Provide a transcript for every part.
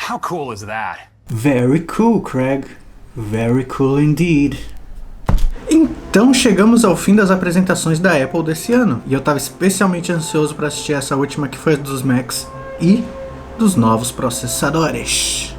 How cool is that? Very cool, Craig. Very cool indeed. Então chegamos ao fim das apresentações da Apple desse ano, e eu estava especialmente ansioso para assistir essa última, que foi a dos Macs e dos novos processadores.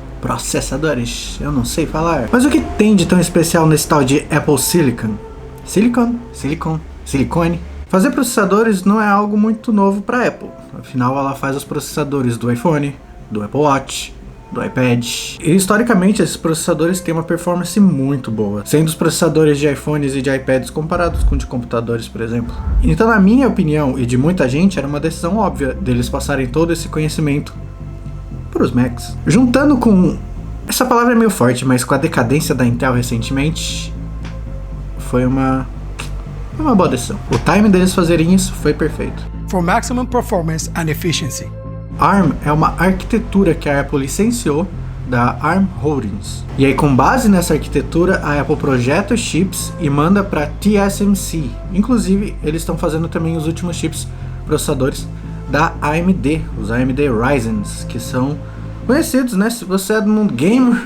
Eu não sei falar. Mas o que tem de tão especial nesse tal de Apple Silicon? Silicone? Fazer processadores não é algo muito novo para a Apple. Afinal, ela faz os processadores do iPhone, do Apple Watch, do iPad. E historicamente esses processadores têm uma performance muito boa, sendo os processadores de iPhones e de iPads comparados com de computadores, por exemplo. Então, na minha opinião e de muita gente, era uma decisão óbvia deles passarem todo esse conhecimento para os Macs. Juntando com, essa palavra é meio forte, mas com a decadência da Intel recentemente, foi uma boa decisão. O timing deles fazerem isso foi perfeito. For maximum performance and efficiency. ARM é uma arquitetura que a Apple licenciou da ARM Holdings. E aí, com base nessa arquitetura, a Apple projeta os chips e manda para TSMC. Inclusive, eles estão fazendo também os últimos chips processadores da AMD, os AMD Ryzens, que são conhecidos, né? Se você é do mundo gamer,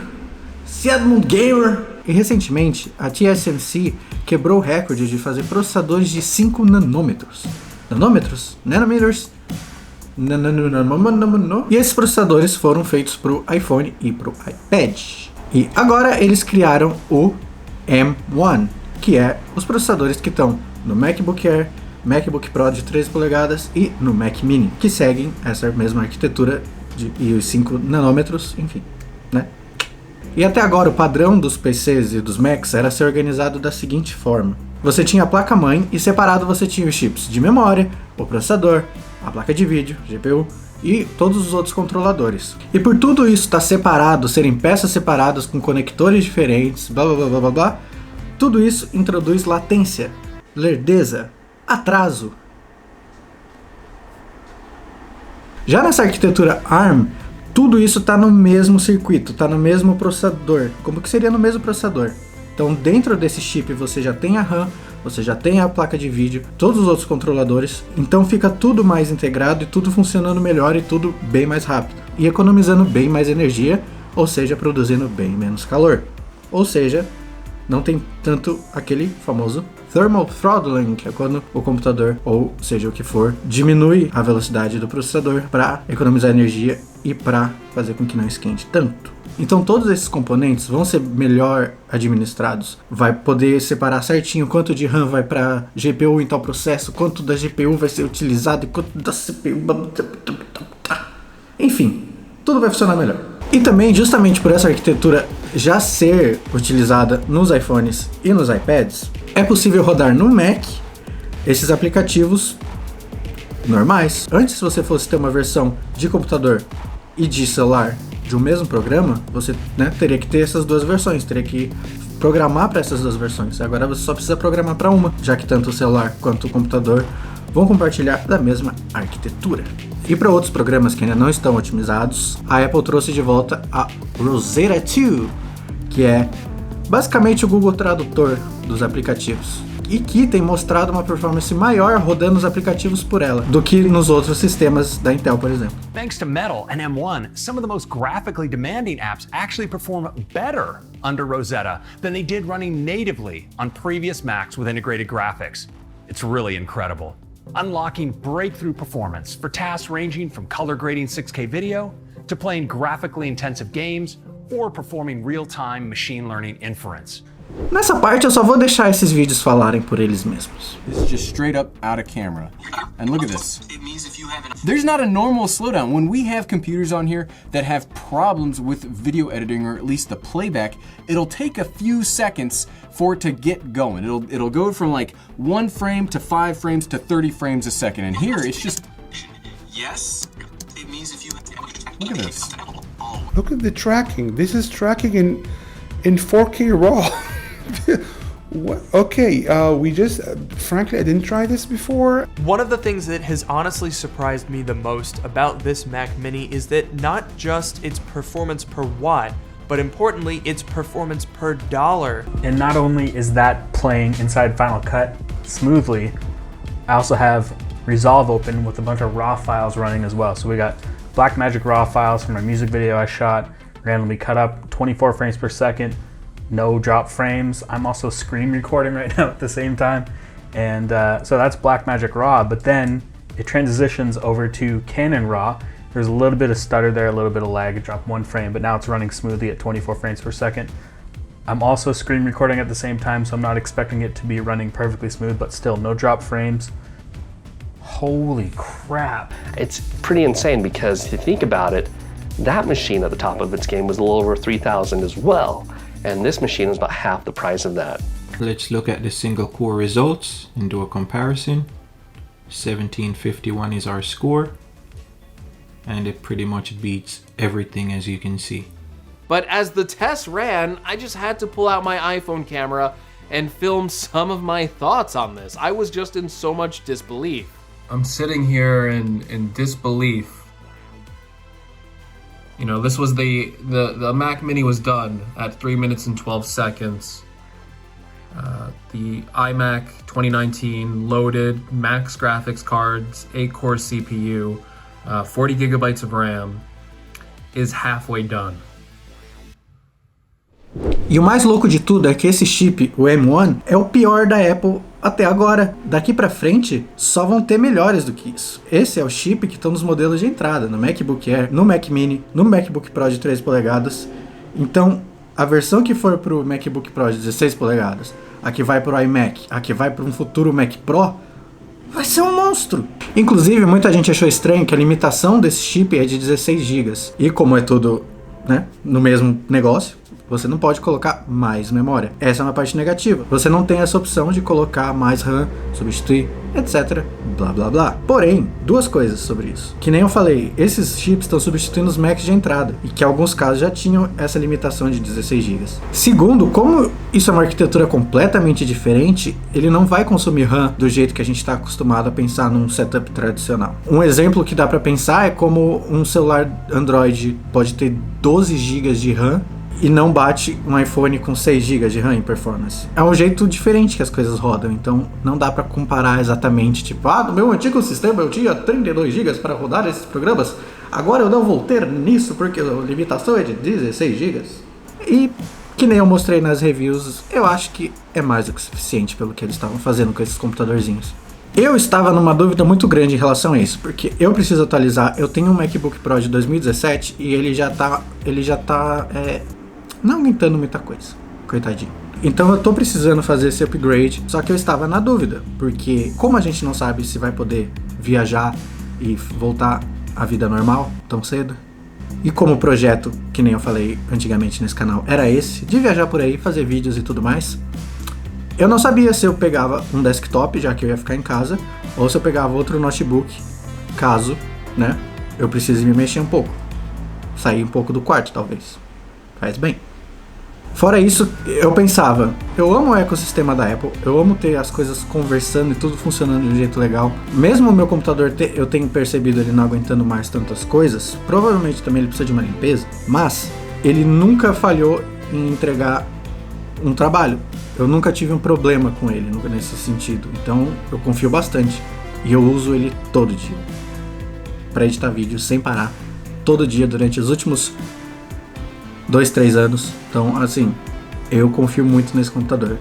E recentemente, a TSMC quebrou o recorde de fazer processadores de 5 nanômetros. Nanometers? E esses processadores foram feitos para o iPhone e para o iPad. E agora eles criaram o M1, que é os processadores que estão no MacBook Air, MacBook Pro de 13 polegadas e no Mac Mini, que seguem essa mesma arquitetura e os 5 nanômetros, enfim, né? E até agora o padrão dos PCs e dos Macs era ser organizado da seguinte forma: você tinha a placa-mãe e separado você tinha os chips de memória, o processador, a placa de vídeo, GPU e todos os outros controladores. E por tudo isso estar separado, serem peças separadas com conectores diferentes, blá blá blá blá blá blá, tudo isso introduz latência, lerdeza, atraso. Já nessa arquitetura ARM, tudo isso está no mesmo circuito, está no mesmo processador. Como que seria no mesmo processador? Então, dentro desse chip você já tem a RAM, você já tem a placa de vídeo, todos os outros controladores, então fica tudo mais integrado e tudo funcionando melhor e tudo bem mais rápido. E economizando bem mais energia, ou seja, produzindo bem menos calor. Ou seja, não tem tanto aquele famoso thermal throttling, que é quando o computador, ou seja o que for, diminui a velocidade do processador para economizar energia e para fazer com que não esquente tanto. Então todos esses componentes vão ser melhor administrados, vai poder separar certinho quanto de RAM vai para GPU em tal processo, quanto da GPU vai ser utilizado e quanto da CPU, enfim, tudo vai funcionar melhor. E também, justamente por essa arquitetura já ser utilizada nos iPhones e nos iPads, é possível rodar no Mac esses aplicativos normais. Antes, se você fosse ter uma versão de computador e de celular de um mesmo programa, você, né, teria que ter essas duas versões, teria que programar para essas duas versões. Agora você só precisa programar para uma, já que tanto o celular quanto o computador vão compartilhar da mesma arquitetura. E para outros programas que ainda não estão otimizados, a Apple trouxe de volta a Rosetta 2, que é basicamente o Google Tradutor dos aplicativos, e que tem mostrado uma performance maior rodando os aplicativos por ela do que nos outros sistemas da Intel, por exemplo. Thanks to Metal and M1, some of the most graphically demanding apps actually perform better under Rosetta than they did running natively on previous Macs with integrated graphics. It's really incredible. Unlocking breakthrough performance for tasks ranging from color grading 6K video to playing graphically intensive games or performing real-time machine learning inference. Nessa parte eu só vou deixar esses vídeos falarem por eles mesmos. This is just straight up out of camera. And look at this. There's not a normal slowdown. When we have computers on here that have problems with video editing, or at least the playback, it'll take a few seconds for it to get going. It'll go from like 1 frame to 5 frames to 30 frames a second. And here it's just... Yes, it means if you... Look at this. Look at the tracking. This is tracking in 4K RAW. What? Okay, we just, frankly, I didn't try this before. One of the things that has honestly surprised me the most about this Mac Mini is that not just its performance per watt, but importantly, its performance per dollar. And not only is that playing inside Final Cut smoothly, I also have Resolve open with a bunch of raw files running as well. So we got Blackmagic raw files from a music video I shot, randomly cut up, 24 frames per second, no drop frames. I'm also screen recording right now at the same time. And so that's Blackmagic raw, but then it transitions over to Canon raw. There's a little bit of stutter there, a little bit of lag, it dropped 1 frame, but now it's running smoothly at 24 frames per second. I'm also screen recording at the same time, so I'm not expecting it to be running perfectly smooth, but still no drop frames. Holy crap. It's pretty insane because if you think about it, that machine at the top of its game was a little over $3,000 as well. And this machine is about half the price of that. Let's look at the single core results and do a comparison. 1751 is our score. And it pretty much beats everything, as you can see. But as the test ran, I just had to pull out my iPhone camera and film some of my thoughts on this. I was just in so much disbelief. I'm sitting here in disbelief. You know, this was the Mac Mini was done at 3 minutes and 12 seconds. The iMac 2019 loaded, max graphics cards, 8-core CPU, 40 gigabytes of RAM, is halfway done. E o mais louco de tudo é que esse chip, o M1, é o pior da Apple até agora. Daqui pra frente, só vão ter melhores do que isso. Esse é o chip que estão nos modelos de entrada, no MacBook Air, no Mac Mini, no MacBook Pro de 3 polegadas. Então, a versão que for pro MacBook Pro de 16 polegadas, a que vai pro iMac, a que vai para um futuro Mac Pro, vai ser um monstro. Inclusive, muita gente achou estranho que a limitação desse chip é de 16 GB. E como é tudo, né, no mesmo negócio, você não pode colocar mais memória. Essa é uma parte negativa. Você não tem essa opção de colocar mais RAM, substituir, etc. Blá blá blá. Porém, duas coisas sobre isso. Que nem eu falei, esses chips estão substituindo os Macs de entrada. E que em alguns casos já tinham essa limitação de 16 GB. Segundo, como isso é uma arquitetura completamente diferente, ele não vai consumir RAM do jeito que a gente está acostumado a pensar num setup tradicional. Um exemplo que dá para pensar é como um celular Android pode ter 12 GB de RAM e não bate um iPhone com 6 GB de RAM em performance. É um jeito diferente que as coisas rodam, então não dá pra comparar exatamente, tipo, no meu antigo sistema eu tinha 32 GB para rodar esses programas, agora eu não vou ter nisso porque a limitação é de 16 GB. E, que nem eu mostrei nas reviews, eu acho que é mais do que suficiente pelo que eles estavam fazendo com esses computadorzinhos. Eu estava numa dúvida muito grande em relação a isso, porque eu preciso atualizar, eu tenho um MacBook Pro de 2017 e ele já tá não aumentando muita coisa, coitadinho. Então eu tô precisando fazer esse upgrade, só que eu estava na dúvida, porque como a gente não sabe se vai poder viajar e voltar à vida normal tão cedo, e como o projeto, que nem eu falei antigamente nesse canal, era esse, de viajar por aí, fazer vídeos e tudo mais, eu não sabia se eu pegava um desktop, já que eu ia ficar em casa, ou se eu pegava outro notebook, caso, né, eu precise me mexer um pouco, sair um pouco do quarto talvez, faz bem. Fora isso, eu pensava, eu amo o ecossistema da Apple, eu amo ter as coisas conversando e tudo funcionando de um jeito legal. Mesmo o meu computador, eu tenho percebido ele não aguentando mais tantas coisas, provavelmente também ele precisa de uma limpeza, mas ele nunca falhou em entregar um trabalho. Eu nunca tive um problema com ele nesse sentido, então eu confio bastante e eu uso ele todo dia para editar vídeos sem parar, todo dia durante os últimos 2-3 anos. Então, assim, eu confio muito nesse computador.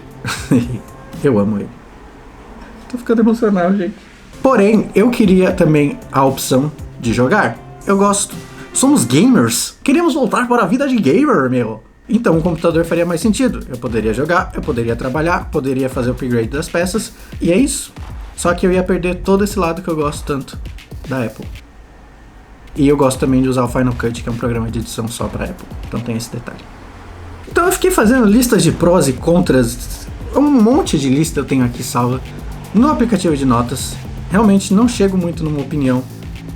Eu amo ele. Tô ficando emocionado, gente. Porém, eu queria também a opção de jogar. Eu gosto. Somos gamers. Queremos voltar para a vida de gamer, meu. Então, o computador faria mais sentido. Eu poderia jogar, eu poderia trabalhar, poderia fazer o upgrade das peças. E é isso. Só que eu ia perder todo esse lado que eu gosto tanto da Apple. E eu gosto também de usar o Final Cut, que é um programa de edição só para Apple. Então tem esse detalhe. Então eu fiquei fazendo listas de prós e contras. Um monte de lista eu tenho aqui salva no aplicativo de notas. Realmente não chego muito numa opinião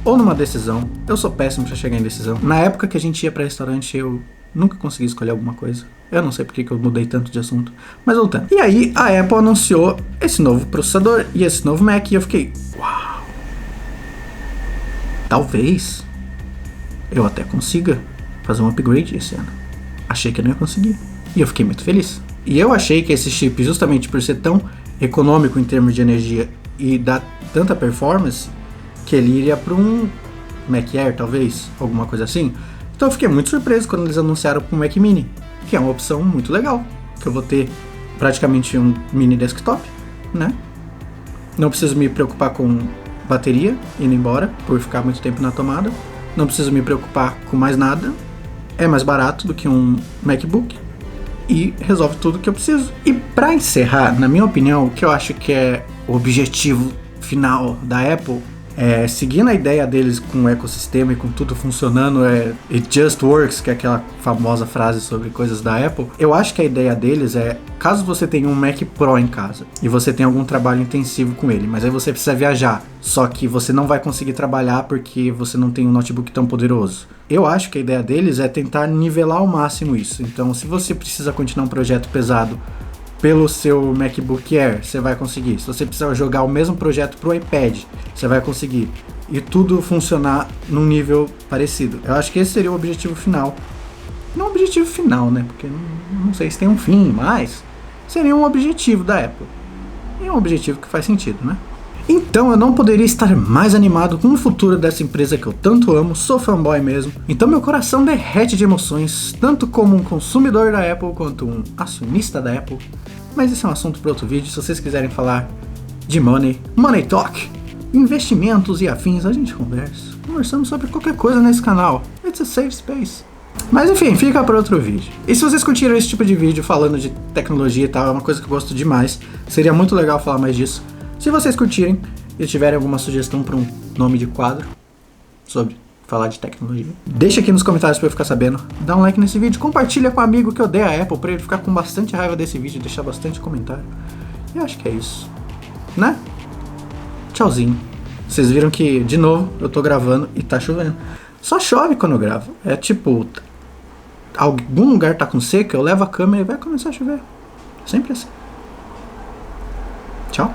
ou numa decisão. Eu sou péssimo para chegar em decisão. Na época que a gente ia para restaurante, eu nunca consegui escolher alguma coisa. Eu não sei porque que eu mudei tanto de assunto. Mas voltando. E aí a Apple anunciou esse novo processador e esse novo Mac. E eu fiquei, uau. Talvez eu até consiga fazer um upgrade esse ano. Achei que eu não ia conseguir. E eu fiquei muito feliz. E eu achei que esse chip, justamente por ser tão econômico em termos de energia e dá tanta performance que ele iria para um Mac Air, talvez, alguma coisa assim. Então eu fiquei muito surpreso quando eles anunciaram para o Mac Mini, que é uma opção muito legal, que eu vou ter praticamente um mini desktop, né? Não preciso me preocupar com bateria indo embora por ficar muito tempo na tomada. Não preciso me preocupar com mais nada. É mais barato do que um MacBook e resolve tudo que eu preciso. E para encerrar, na minha opinião, o que eu acho que é o objetivo final da Apple, seguindo a ideia deles com o ecossistema e com tudo funcionando, it just works, que é aquela famosa frase sobre coisas da Apple. Eu acho que a ideia deles é, caso você tenha um Mac Pro em casa e você tenha algum trabalho intensivo com ele, mas aí você precisa viajar, só que você não vai conseguir trabalhar porque você não tem um notebook tão poderoso. Eu acho que a ideia deles é tentar nivelar ao máximo isso. Então, se você precisa continuar um projeto pesado pelo seu MacBook Air, você vai conseguir. Se você precisar jogar o mesmo projeto pro iPad, você vai conseguir. E tudo funcionar num nível parecido. Eu acho que esse seria o objetivo final. Não o objetivo final, né? Porque não sei se tem um fim, mas seria um objetivo da Apple. E é um objetivo que faz sentido, né? Então eu não poderia estar mais animado com o futuro dessa empresa que eu tanto amo, sou fanboy mesmo. Então meu coração derrete de emoções, tanto como um consumidor da Apple quanto um acionista da Apple. Mas esse é um assunto para outro vídeo. Se vocês quiserem falar de money talk, investimentos e afins, a gente conversa. Conversamos sobre qualquer coisa nesse canal. It's a safe space. Mas enfim, fica para outro vídeo. E se vocês curtiram esse tipo de vídeo falando de tecnologia e tal, é uma coisa que eu gosto demais. Seria muito legal falar mais disso. Se vocês curtirem e tiverem alguma sugestão para um nome de quadro sobre falar de tecnologia, deixa aqui nos comentários para eu ficar sabendo. Dá um like nesse vídeo, compartilha com um amigo que odeia a Apple para ele ficar com bastante raiva desse vídeo e deixar bastante comentário. E eu acho que é isso, né? Tchauzinho. Vocês viram que, de novo, eu tô gravando e tá chovendo. Só chove quando eu gravo. É tipo, algum lugar tá com seca, eu levo a câmera e vai começar a chover. Sempre assim. Tchau.